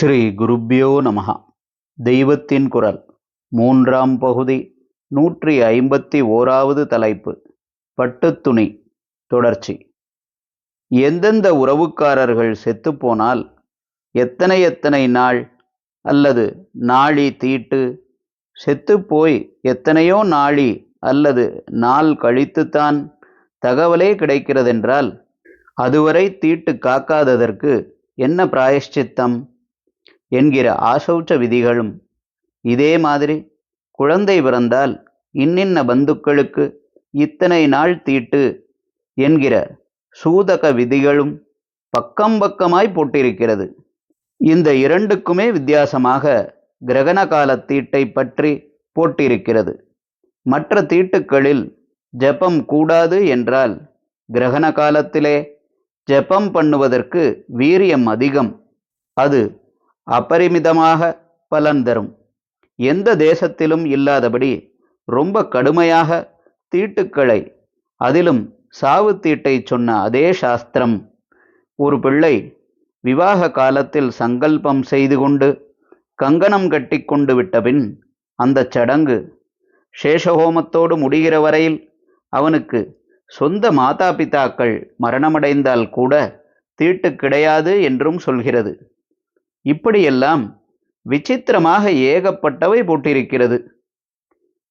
ஸ்ரீ குருப்யோ நமஹ. தெய்வத்தின் குரல் மூன்றாம் பகுதி 151வது தலைப்பு. பட்டுத்துணி தொடர்ச்சி. எந்தெந்த உறவுக்காரர்கள் செத்துப்போனால் எத்தனை எத்தனை நாள் அல்லது நாழி தீட்டு, செத்துப்போய் எத்தனையோ நாழி அல்லது நாள் கழித்துத்தான் தகவலே கிடைக்கிறதென்றால் அதுவரை தீட்டு காக்காததற்கு என்ன பிராயஷ்சித்தம் என்கிற ஆசௌச்ச விதிகளும், இதே மாதிரி குழந்தை பிறந்தால் இன்னின்ன பந்துக்களுக்கு இத்தனை நாள் தீட்டு என்கிற சூதக விதிகளும் பக்கம் பக்கமாய் போட்டிருக்கிறது. இந்த இரண்டுக்குமே வித்தியாசமாக கிரகண கால தீட்டை பற்றி போட்டிருக்கிறது. மற்ற தீட்டுக்களில் ஜபம் கூடாது என்றால் கிரகண காலத்திலே ஜபம் பண்ணுவதற்கு வீரியம் அதிகம், அது அபரிமிதமாக பலன் தரும். எந்த தேசத்திலும் இல்லாதபடி ரொம்ப கடுமையாக தீட்டுக்களை, அதிலும் சாவு தீட்டை சொன்ன அதே சாஸ்திரம், ஒரு பிள்ளை விவாக காலத்தில் சங்கல்பம் செய்து கொண்டு கங்கணம் கட்டி கொண்டு விட்டபின் அந்த சடங்கு சேஷஹோமத்தோடு முடிகிற வரையில் அவனுக்கு சொந்த மாதா பிதாக்கள் மரணமடைந்தால் கூட தீட்டு கிடையாது என்றும் சொல்கிறது. இப்படியெல்லாம் விசித்திரமாக ஏகப்பட்டவை போட்டிருக்கிறது.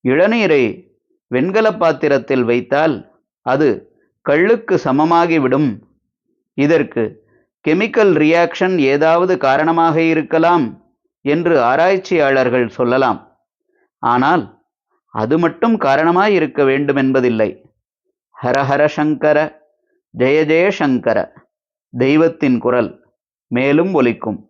இளநீரை வெண்கல பாத்திரத்தில் வைத்தால் அது கள்ளுக்கு சமமாகிவிடும். இதற்கு கெமிக்கல் ரியாக்ஷன் ஏதாவது காரணமாக இருக்கலாம் என்று ஆராய்ச்சியாளர்கள் சொல்லலாம். ஆனால் அது மட்டும் காரணமாய் இருக்க வேண்டுமென்பதில்லை. ஹரஹர சங்கர, ஜெய ஜெய சங்கர. தெய்வத்தின் குரல் மேலும் ஒலிக்கும்.